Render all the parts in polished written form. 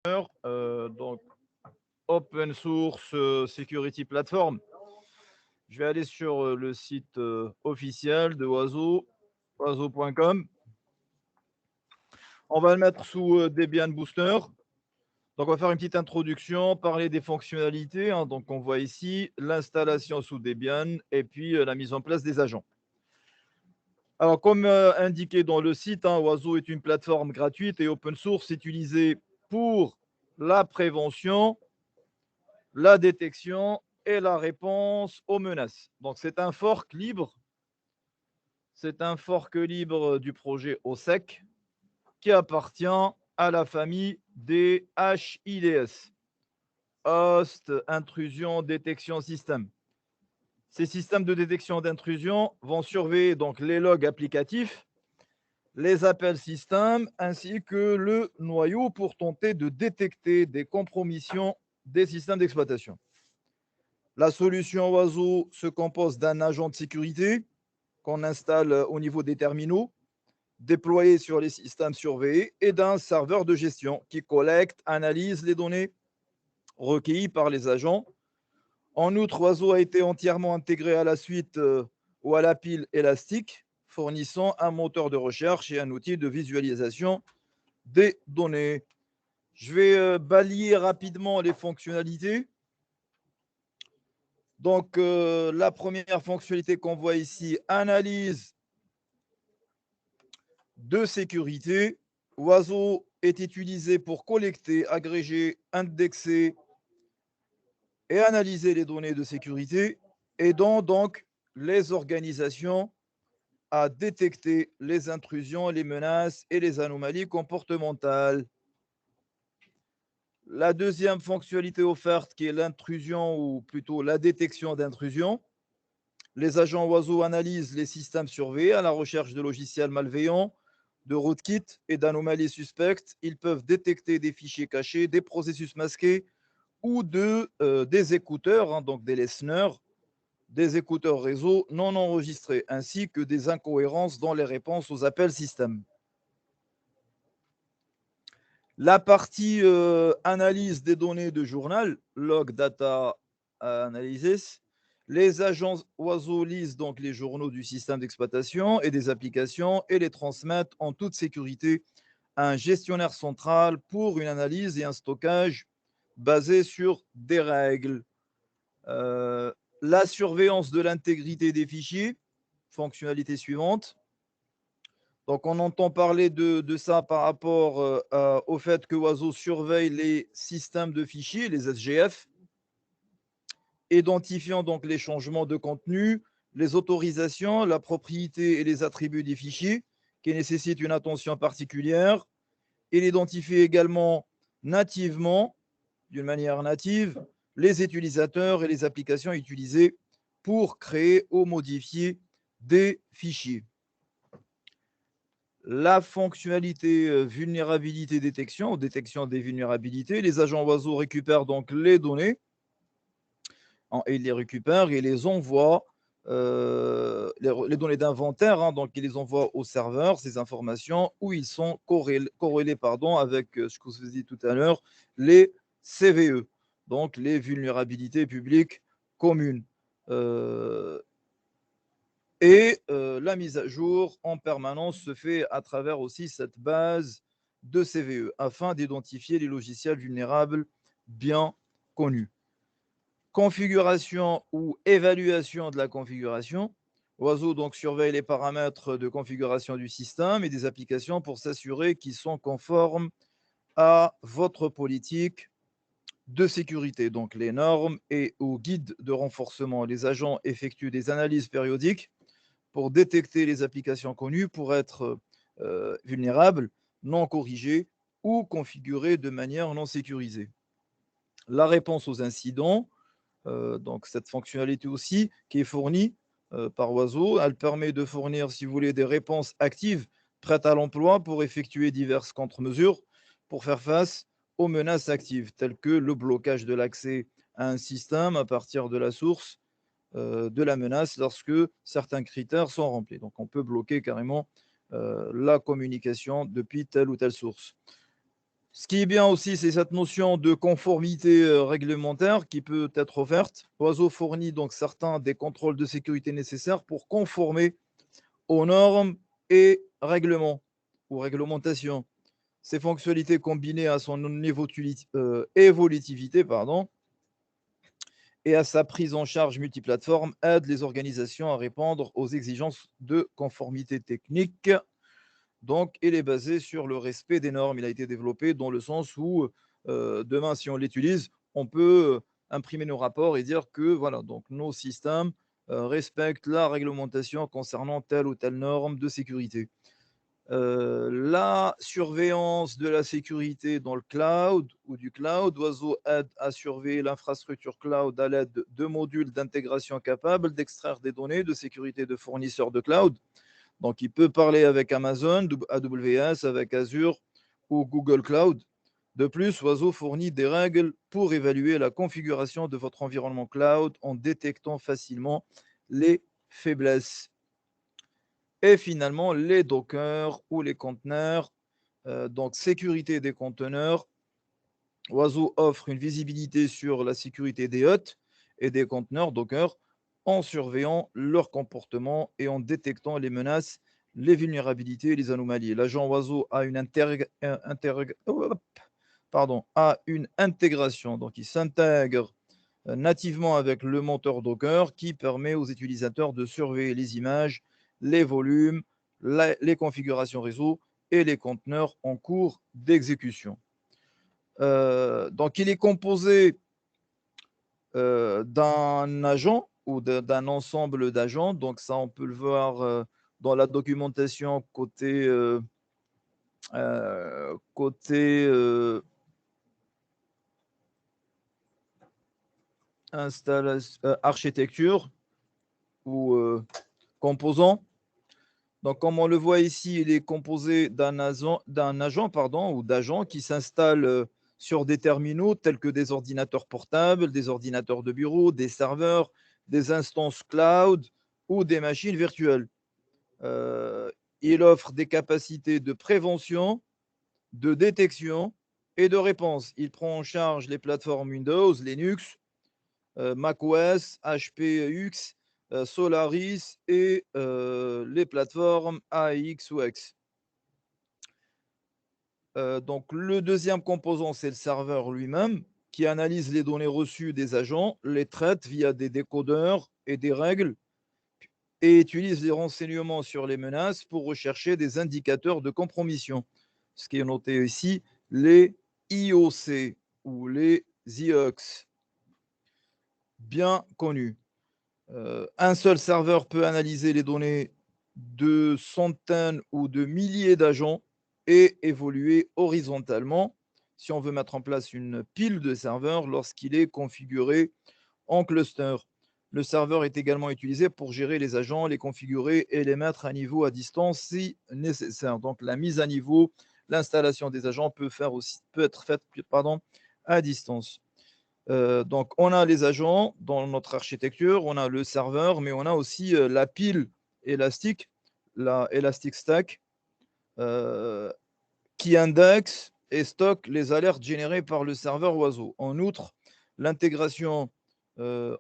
Donc open source security platform. Je vais aller sur le site officiel de Oiseau, oiseau.com. On va le mettre sous Debian Booster. Donc, on va faire une petite introduction, parler des fonctionnalités, hein. Donc, on voit ici l'installation sous Debian et puis la mise en place des agents. Alors, comme indiqué dans le site, hein, Oiseau est une plateforme gratuite et open source utilisée pour la prévention, la détection et la réponse aux menaces. Donc, c'est un fork libre. C'est un fork libre du projet OSEC qui appartient à la famille des HIDS. Host, intrusion, détection, système. Ces systèmes de détection d'intrusion vont surveiller donc les logs applicatifs, les appels système, ainsi que le noyau pour tenter de détecter des compromissions des systèmes d'exploitation. La solution Oiseau se compose d'un agent de sécurité qu'on installe au niveau des terminaux, déployé sur les systèmes surveillés, et d'un serveur de gestion qui collecte, analyse les données recueillies par les agents. En outre, Oiseau a été entièrement intégré à la suite ou à la pile élastique, fournissant un moteur de recherche et un outil de visualisation des données. Je vais balayer rapidement les fonctionnalités. Donc, la première fonctionnalité qu'on voit ici, analyse de sécurité. Oiseau est utilisé pour collecter, agréger, indexer et analyser les données de sécurité, aidant donc les organisations à détecter les intrusions, les menaces et les anomalies comportementales. La deuxième fonctionnalité offerte, qui est l'intrusion ou plutôt la détection d'intrusion. Les agents Oiseau analysent les systèmes surveillés à la recherche de logiciels malveillants, de rootkits et d'anomalies suspectes. Ils peuvent détecter des fichiers cachés, des processus masqués ou des écouteurs, hein, donc des listeners, des écouteurs réseau non enregistrés, ainsi que des incohérences dans les réponses aux appels système. La partie analyse des données de journal, log data analysis, les agents Oiseau lisent donc les journaux du système d'exploitation et des applications et les transmettent en toute sécurité à un gestionnaire central pour une analyse et un stockage basé sur des règles. Euh, la surveillance de l'intégrité des fichiers, fonctionnalité suivante. Donc, on entend parler de ça par rapport au fait que Oiseau surveille les systèmes de fichiers, les SGF, identifiant donc les changements de contenu, les autorisations, la propriété et les attributs des fichiers qui nécessitent une attention particulière. Il identifie également nativement, d'une manière native, les utilisateurs et les applications utilisées pour créer ou modifier des fichiers. La fonctionnalité vulnérabilité détection, détection des vulnérabilités, les agents Oiseau récupèrent donc les données et ils les récupèrent et les envoient, les données d'inventaire, hein, donc ils les envoient au serveur, ces informations, où ils sont corrélés avec ce que je vous ai dit tout à l'heure, les CVE, donc les vulnérabilités publiques communes. Euh, la mise à jour en permanence se fait à travers aussi cette base de CVE afin d'identifier les logiciels vulnérables bien connus. Configuration ou évaluation de la configuration. Oiseau donc surveille les paramètres de configuration du système et des applications pour s'assurer qu'ils sont conformes à votre politique de sécurité, donc les normes et au guide de renforcement. Les agents effectuent des analyses périodiques pour détecter les applications connues pour être vulnérables, non corrigées ou configurées de manière non sécurisée. La réponse aux incidents, donc cette fonctionnalité aussi qui est fournie par Oiseau, elle permet de fournir, si vous voulez, des réponses actives prêtes à l'emploi pour effectuer diverses contre-mesures pour faire face aux menaces actives, telles que le blocage de l'accès à un système à partir de la source de la menace lorsque certains critères sont remplis. Donc, on peut bloquer carrément la communication depuis telle ou telle source. Ce qui est bien aussi, c'est cette notion de conformité réglementaire qui peut être offerte. Oiseau fournit donc certains des contrôles de sécurité nécessaires pour conformer aux normes et règlements ou réglementations. Ces fonctionnalités combinées à son évolutivité et à sa prise en charge multiplateforme aident les organisations à répondre aux exigences de conformité technique. Donc, il est basé sur le respect des normes. Il a été développé dans le sens où demain, si on l'utilise, on peut imprimer nos rapports et dire que voilà, donc nos systèmes respectent la réglementation concernant telle ou telle norme de sécurité. La surveillance de la sécurité dans le cloud ou du cloud, Oiseau aide à surveiller l'infrastructure cloud à l'aide de modules d'intégration capables d'extraire des données de sécurité de fournisseurs de cloud. Donc, il peut parler avec Amazon, AWS, avec Azure ou Google Cloud. De plus, Oiseau fournit des règles pour évaluer la configuration de votre environnement cloud en détectant facilement les faiblesses. Et finalement, les Docker ou les conteneurs. Donc, sécurité des conteneurs. Oiseau offre une visibilité sur la sécurité des hôtes et des conteneurs Docker en surveillant leur comportement et en détectant les menaces, les vulnérabilités et les anomalies. L'agent Oiseau a une, intégration, donc il s'intègre nativement avec le moteur Docker qui permet aux utilisateurs de surveiller les images, les volumes, les configurations réseau et les conteneurs en cours d'exécution. Donc, il est composé d'un agent ou d'un ensemble d'agents. Donc, ça, on peut le voir dans la documentation côté architecture ou composant. Donc, comme on le voit ici, il est composé d'un agent ou d'agents qui s'installent sur des terminaux tels que des ordinateurs portables, des ordinateurs de bureau, des serveurs, des instances cloud ou des machines virtuelles. Euh, il offre des capacités de prévention, de détection et de réponse. Il prend en charge les plateformes Windows, Linux, macOS, HPX, Solaris et les plateformes AX ou X. Donc, le deuxième composant, c'est le serveur lui-même qui analyse les données reçues des agents, les traite via des décodeurs et des règles et utilise les renseignements sur les menaces pour rechercher des indicateurs de compromission. Ce qui est noté ici, les IOC ou les IOX, bien connus. Un seul serveur peut analyser les données de centaines ou de milliers d'agents et évoluer horizontalement si on veut mettre en place une pile de serveurs lorsqu'il est configuré en cluster. Le serveur est également utilisé pour gérer les agents, les configurer et les mettre à niveau à distance si nécessaire. Donc la mise à niveau, l'installation des agents peut être faite à distance. Donc, on a les agents dans notre architecture, on a le serveur, mais on a aussi la pile élastique, la Elastic Stack, euh, qui indexe et stocke les alertes générées par le serveur Oiseau. En outre, l'intégration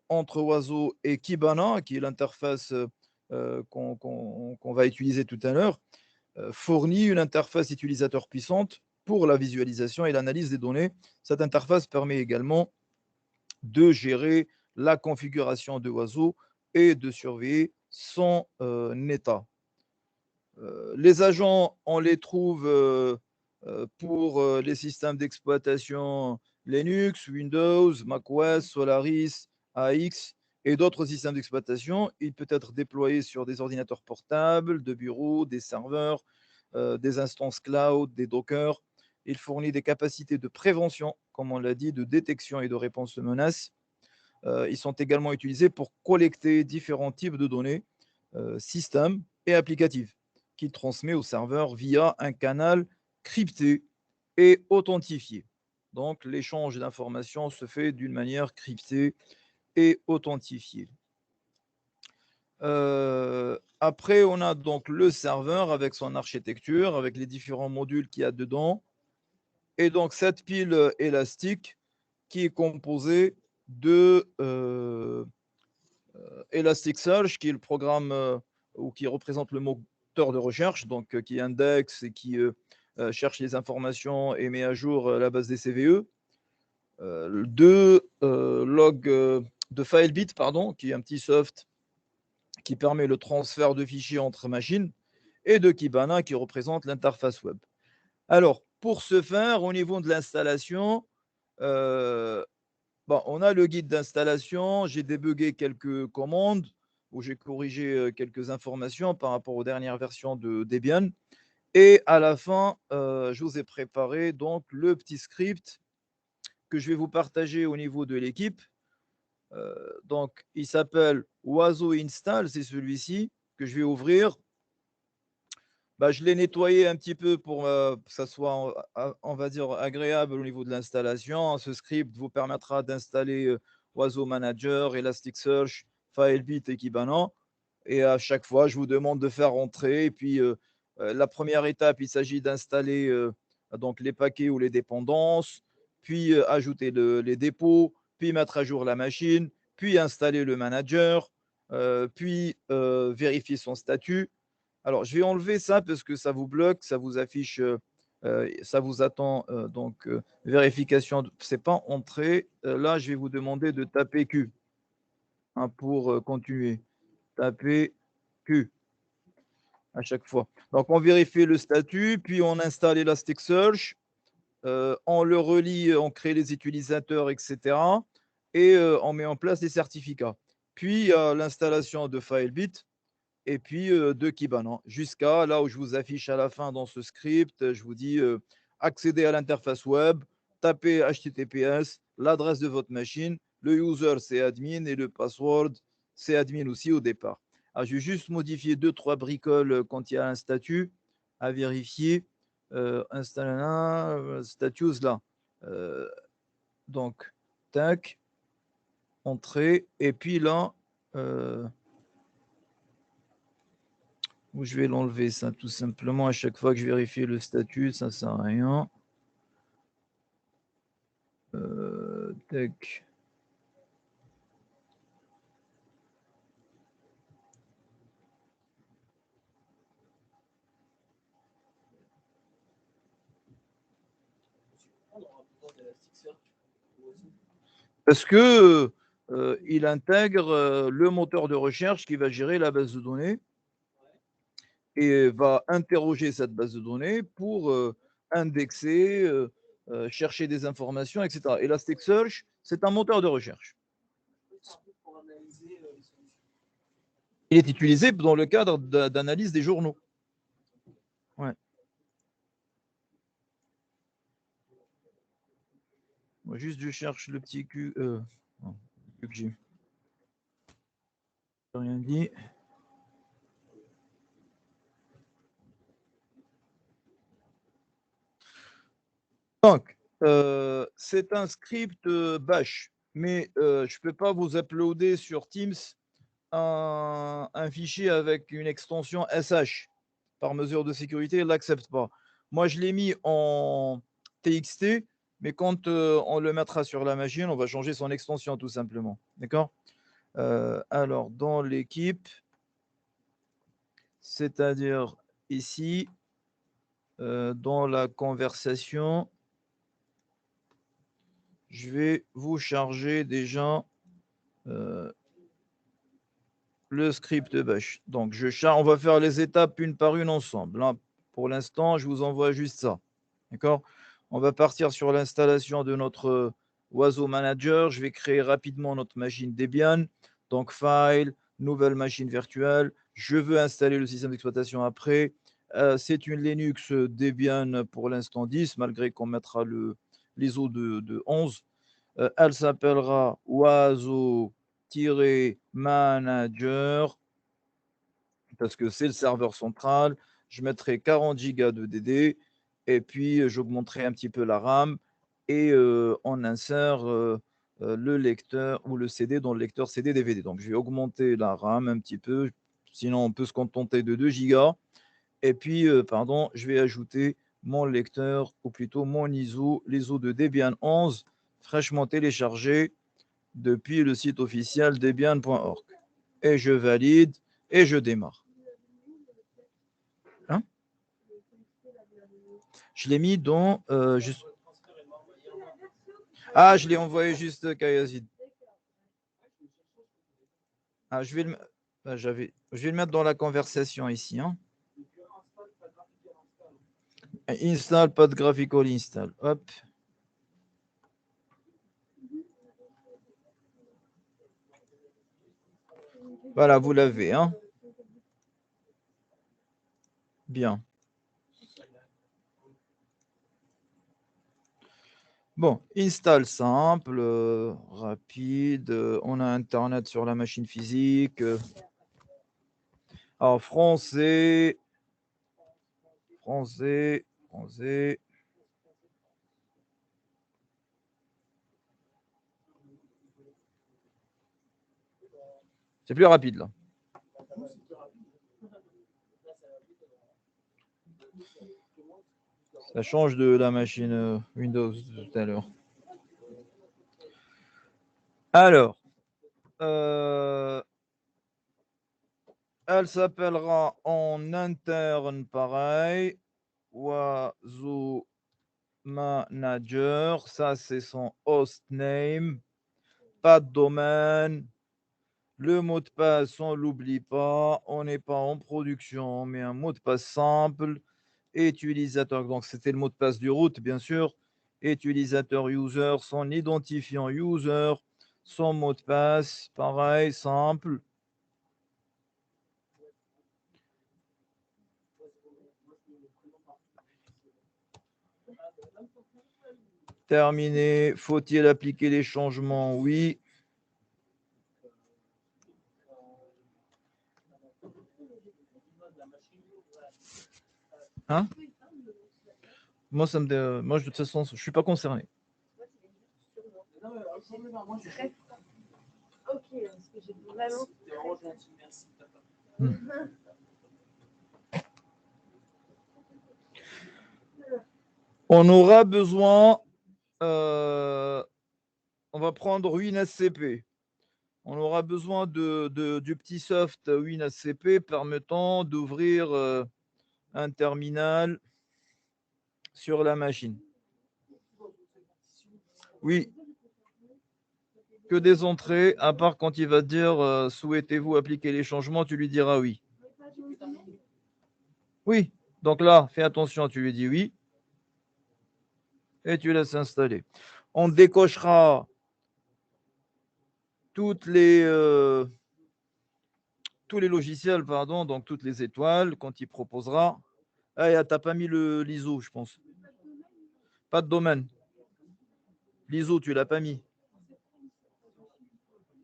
entre Oiseau et Kibana, qui est l'interface qu'on va utiliser tout à l'heure, fournit une interface utilisateur puissante pour la visualisation et l'analyse des données. Cette interface permet également de gérer la configuration de Oiseau et de surveiller son état. Les agents, on les trouve pour les systèmes d'exploitation Linux, Windows, macOS, Solaris, AX et d'autres systèmes d'exploitation. Il peut être déployé sur des ordinateurs portables, de bureau, des serveurs, des instances cloud, des Docker. Il fournit des capacités de prévention, comme on l'a dit, de détection et de réponse aux menaces. Ils sont également utilisés pour collecter différents types de données, systèmes et applicatifs qu'il transmet au serveur via un canal crypté et authentifié. Donc, l'échange d'informations se fait d'une manière cryptée et authentifiée. Après, on a donc le serveur avec son architecture, avec les différents modules qu'il y a dedans. Et donc, cette pile élastique qui est composée de Elasticsearch, qui est le programme ou qui représente le moteur de recherche, donc qui indexe et qui cherche les informations et met à jour la base des CVE. De log de FileBit, pardon, qui est un petit soft qui permet le transfert de fichiers entre machines, et de Kibana qui représente l'interface web. Alors, pour ce faire, au niveau de l'installation, bon, on a le guide d'installation. J'ai débugué quelques commandes où j'ai corrigé quelques informations par rapport aux dernières versions de Debian. Et à la fin, je vous ai préparé donc le petit script que je vais vous partager au niveau de l'équipe. Donc, il s'appelle Oiseau Install, c'est celui-ci que je vais ouvrir. Bah, je l'ai nettoyé un petit peu pour que ça soit, on va dire, agréable au niveau de l'installation. Ce script vous permettra d'installer Oiseau Manager, Elasticsearch, FileBit et Kibana. Et à chaque fois, je vous demande de faire rentrer. Et puis, la première étape, il s'agit d'installer donc les paquets ou les dépendances, puis ajouter les dépôts, puis mettre à jour la machine, puis installer le manager, puis vérifier son statut. Alors, je vais enlever ça parce que ça vous bloque, ça vous affiche, ça vous attend donc vérification. C'est pas entrée. Là, je vais vous demander de taper Q hein, pour continuer. Taper Q à chaque fois. Donc, on vérifie le statut, puis on installe Elasticsearch, on le relie, on crée les utilisateurs, etc. Et on met en place les certificats. Puis, l'installation de FileBit et puis de Kibana, jusqu'à là où je vous affiche à la fin dans ce script, je vous dis accéder à l'interface web, tapez HTTPS, l'adresse de votre machine, le user c'est admin et le password c'est admin aussi au départ. Alors, je vais juste modifier deux, trois bricoles quand il y a un statut à vérifier. Installer un status là. Euh, donc, tac, entrée, et puis là, où je vais l'enlever, ça, tout simplement. À chaque fois que je vérifie le statut, ça ne sert à rien. Tac. Parce que il intègre le moteur de recherche qui va gérer la base de données et va interroger cette base de données pour indexer, chercher des informations, etc. Elasticsearch, c'est un moteur de recherche. Il est utilisé dans le cadre d'analyse des journaux. Ouais. Moi, juste, je cherche le petit Q. Que j'ai rien dit. Donc, c'est un script bash, mais je ne peux pas vous uploader sur Teams un fichier avec une extension SH. Par mesure de sécurité, il ne l'accepte pas. Moi, je l'ai mis en TXT, mais quand on le mettra sur la machine, on va changer son extension tout simplement. D'accord. Alors, dans l'équipe, c'est-à-dire ici, dans la conversation, je vais vous charger déjà le script bash. Donc, on va faire les étapes une par une ensemble. Là, pour l'instant, je vous envoie juste ça. D'accord. On va partir sur l'installation de notre Oiseau Manager. Je vais créer rapidement notre machine Debian. Donc, file, nouvelle machine virtuelle. Je veux installer le système d'exploitation après. C'est une Linux Debian pour l'instant 10, malgré qu'on mettra l'ISO de 11. Elle s'appellera Oiseau-Manager parce que c'est le serveur central. Je mettrai 40 Go de DD et puis j'augmenterai un petit peu la RAM et on insère le lecteur ou le CD dans le lecteur CD-DVD. Donc, je vais augmenter la RAM un petit peu. Sinon, on peut se contenter de 2 Go. Et puis, pardon, je vais ajouter mon lecteur, ou plutôt mon ISO, l'ISO de Debian 11, fraîchement téléchargé depuis le site officiel debian.org. Et je valide et je démarre. Hein? Je l'ai mis dans... Ah, je l'ai envoyé juste Kayazid. Ah, je vais le... je vais le mettre dans la conversation ici. Hein. Install, pas de graphical install. Hop. Voilà, vous l'avez. Hein. Bien. Bon, install simple, rapide. On a Internet sur la machine physique. Alors, français. C'est plus rapide là. Ça change de la machine Windows tout à l'heure. Alors, elle s'appellera en interne pareil. Oiseau Manager. Ça, c'est son host name. Pas de domaine. Le mot de passe, on ne l'oublie pas. On n'est pas en production. On met un mot de passe simple. Utilisateur, donc c'était le mot de passe du root, bien sûr. Utilisateur user, son identifiant user, son mot de passe, pareil, simple. Terminé. Faut-il appliquer les changements? Oui. Hein? Moi, moi, de toute façon, je ne suis pas concerné. On aura besoin, on va prendre WinSCP. On aura besoin du petit soft WinSCP permettant d'ouvrir un terminal sur la machine. Oui. Que des entrées, à part quand il va te dire souhaitez-vous appliquer les changements, tu lui diras oui. Oui. Donc là, fais attention, tu lui dis oui. Et tu laisses installer. On décochera tous les logiciels, pardon, donc toutes les étoiles quand il proposera. Ah, tu n'as pas mis l'ISO, je pense. Pas de domaine. L'ISO, tu ne l'as pas mis.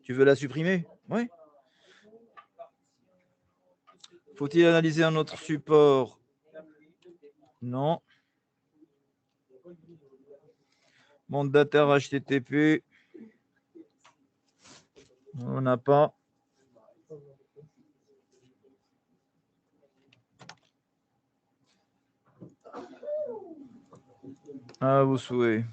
Tu veux la supprimer? Oui. Faut-il analyser un autre support? Non. Mandataire HTTP. On n'a pas. Ah, vous souhaitez.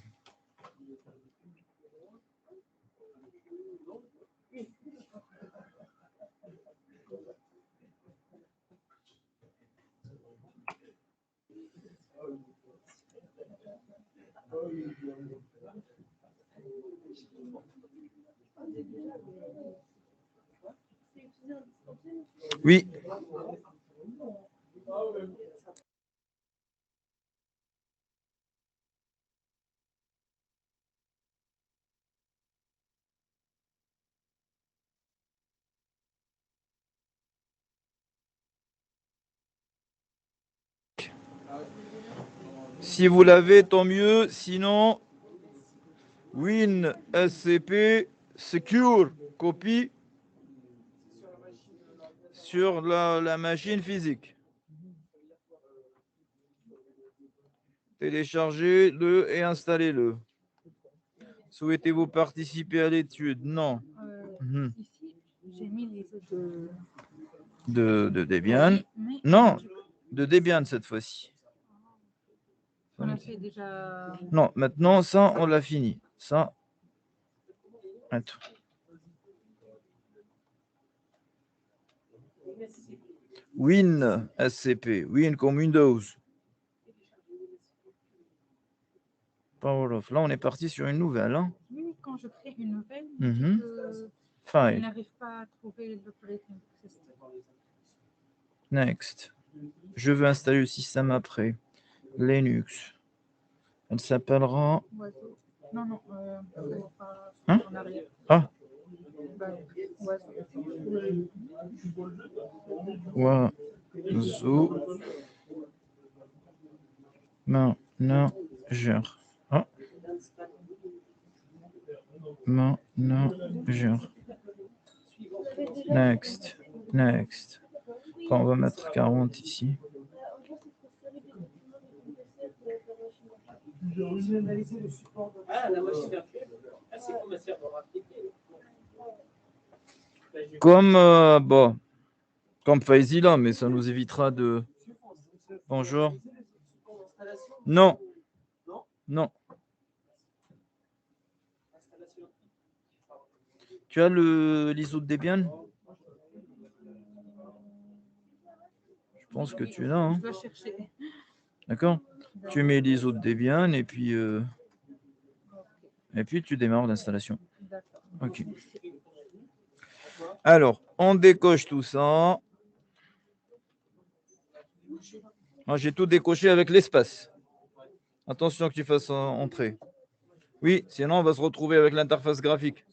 Oui. Si vous l'avez, tant mieux. Sinon, WinSCP Secure copie sur la machine physique. Téléchargez-le et installez-le. Souhaitez-vous participer à l'étude? Non. Ici, j'ai mis les autres de Debian. Non, de Debian cette fois-ci. On a fait déjà. Non, maintenant, ça, on l'a fini. Ça, attends. Win SCP, Win comme Windows. Power off. Là, on est parti sur une nouvelle. Hein. Oui, quand je crée une nouvelle, je File. n'arrive pas à trouver l'operating system. Next. Je veux installer le système après. Linux. Elle s'appellera. Oiseau. Non, non. Hein? En arrière. Ah. Oiseau. Manager. Ah. Manager. Next. Next. Bon, on va mettre 40 ici. Comme bon, comme Faizy là, mais ça nous évitera de. Bonjour. Non. Non. Tu as l'ISO de Debian? Je pense que tu l'as. Hein. Je dois chercher. D'accord. Tu mets l'ISO de Debian et puis tu démarres l'installation. Ok. Alors, on décoche tout ça. Moi, j'ai tout décoché avec l'espace. Attention que tu fasses entrer. Oui, sinon on va se retrouver avec l'interface graphique.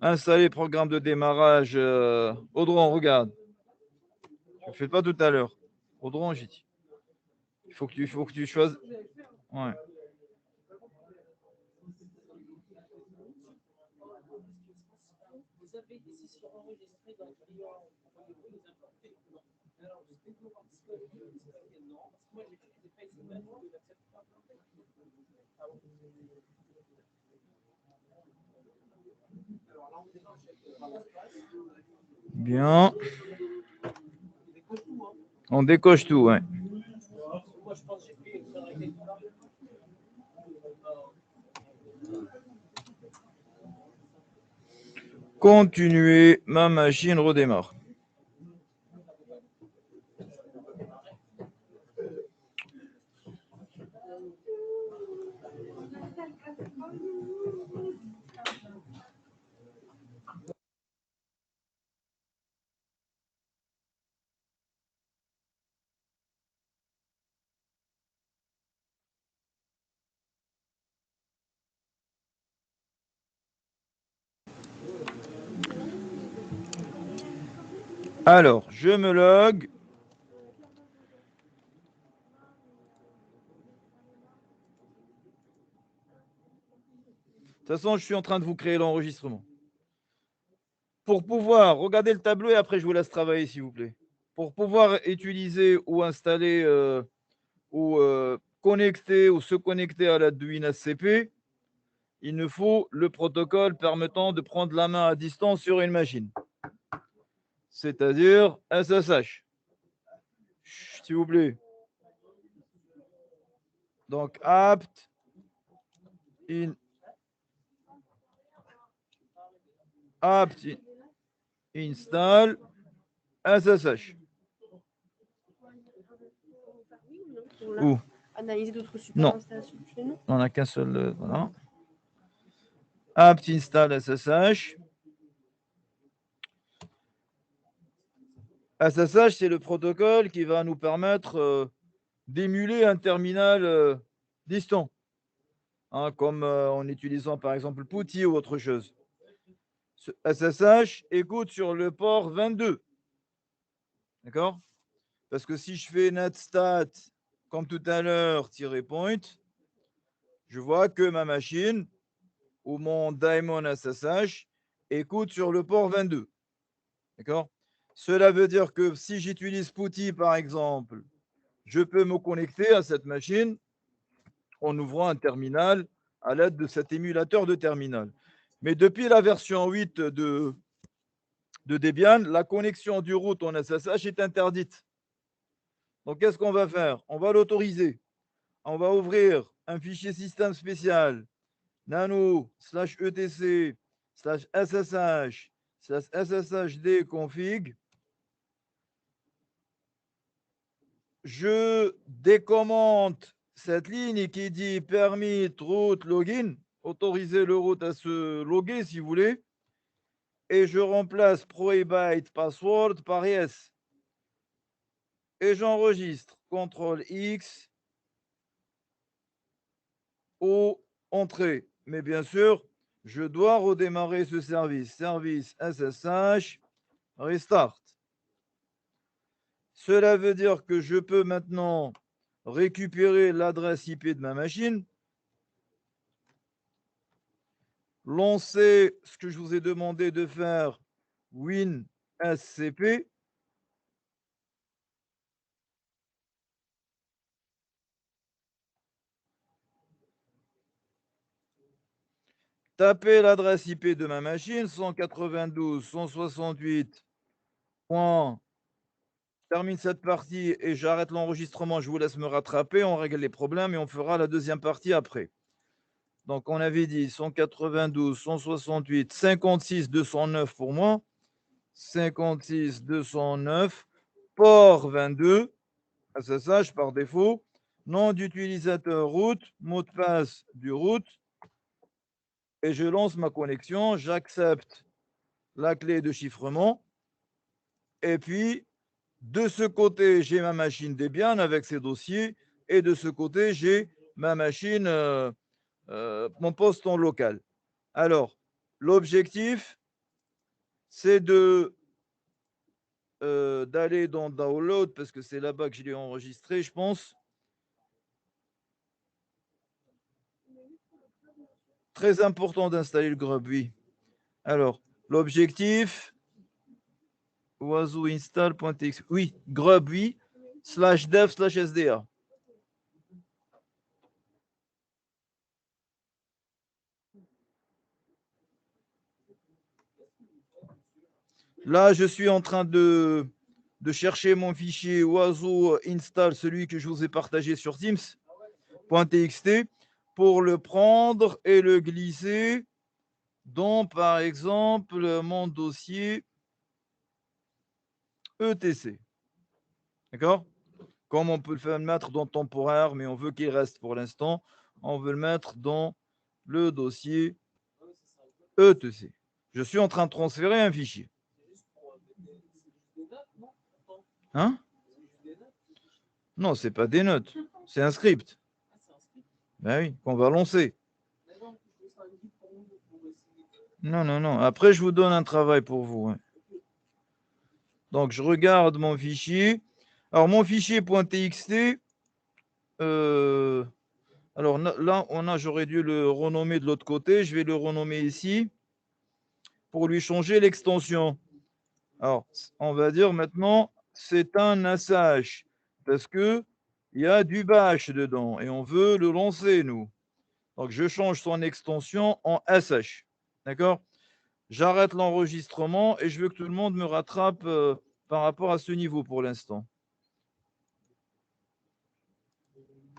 Installer programme de démarrage. Audron, regarde. Je ne fais pas tout à l'heure. Audron, j'ai dit. Il faut que tu choisisses. Ouais. Bien. On décoche tout, ouais. Continuer, ma machine redémarre. Alors, je me log. De toute façon, je suis en train de vous créer l'enregistrement. Pour pouvoir regarder le tableau et après je vous laisse travailler, s'il vous plaît. Pour pouvoir utiliser ou installer ou connecter ou se connecter à la Duin SCP, il nous faut le protocole permettant de prendre la main à distance sur une machine. C'est-à-dire SSH. S'il vous plaît. Donc, apt install SSH. Où? Analyser d'autres supports d'installation chez nous. On n'a qu'un seul. Voilà. Apt install SSH. SSH, c'est le protocole qui va nous permettre d'émuler un terminal distant, hein, comme en utilisant par exemple PuTTY ou autre chose. Ce SSH écoute sur le port 22. D'accord? Parce que si je fais netstat, comme tout à l'heure, -point, je vois que ma machine ou mon daemon SSH écoute sur le port 22. D'accord? Cela veut dire que si j'utilise PuTTY, par exemple, je peux me connecter à cette machine en ouvrant un terminal à l'aide de cet émulateur de terminal. Mais depuis la version 8 de de Debian, la connexion du root en SSH est interdite. Donc, qu'est-ce qu'on va faire? On va l'autoriser. On va ouvrir un fichier système spécial nano/etc/ssh/sshd config. Je décommente cette ligne qui dit permit root login, autoriser le root à se loguer si vous voulez, et je remplace prohibit password par yes. Et j'enregistre CTRL X ou entrée. Mais bien sûr, je dois redémarrer ce service. Service SSH restart. Cela veut dire que je peux maintenant récupérer l'adresse IP de ma machine, lancer ce que je vous ai demandé de faire, WinSCP, taper l'adresse IP de ma machine, 192.168. Je termine cette partie et j'arrête l'enregistrement. Je vous laisse me rattraper. On règle les problèmes et on fera la deuxième partie après. Donc, on avait dit 192, 168, 56, 209 pour moi. 56, 209, port 22, SSH par défaut. Nom d'utilisateur root, mot de passe du root. Et je lance ma connexion. J'accepte la clé de chiffrement. Et puis, de ce côté, j'ai ma machine Debian avec ses dossiers. Et de ce côté, j'ai ma machine, mon poste en local. Alors, l'objectif, c'est d'aller dans Download, parce que c'est là-bas que je l'ai enregistré, je pense. Très important d'installer le grub, oui. Alors, l'objectif, oiseau install.txt. Oui, grub, oui, /dev/sda. Là, je suis en train de chercher mon fichier oiseau install, celui que je vous ai partagé sur Teams.txt, pour le prendre et le glisser dans, par exemple, mon dossier ETC. D'accord? Comme on peut le mettre dans temporaire, mais on veut qu'il reste pour l'instant, on veut le mettre dans le dossier ETC. Je suis en train de transférer un fichier. Hein? Non, ce n'est pas des notes, c'est un script. Ben oui, qu'on va lancer. Non, non, non. Après, je vous donne un travail pour vous. Hein. Donc, je regarde mon fichier. Alors, mon fichier .txt, alors là, j'aurais dû le renommer de l'autre côté. Je vais le renommer ici pour lui changer l'extension. Alors, on va dire maintenant, c'est un SH parce qu'il y a du bash dedans et on veut le lancer, nous. Donc, je change son extension en SH. D'accord? J'arrête l'enregistrement et je veux que tout le monde me rattrape par rapport à ce niveau pour l'instant.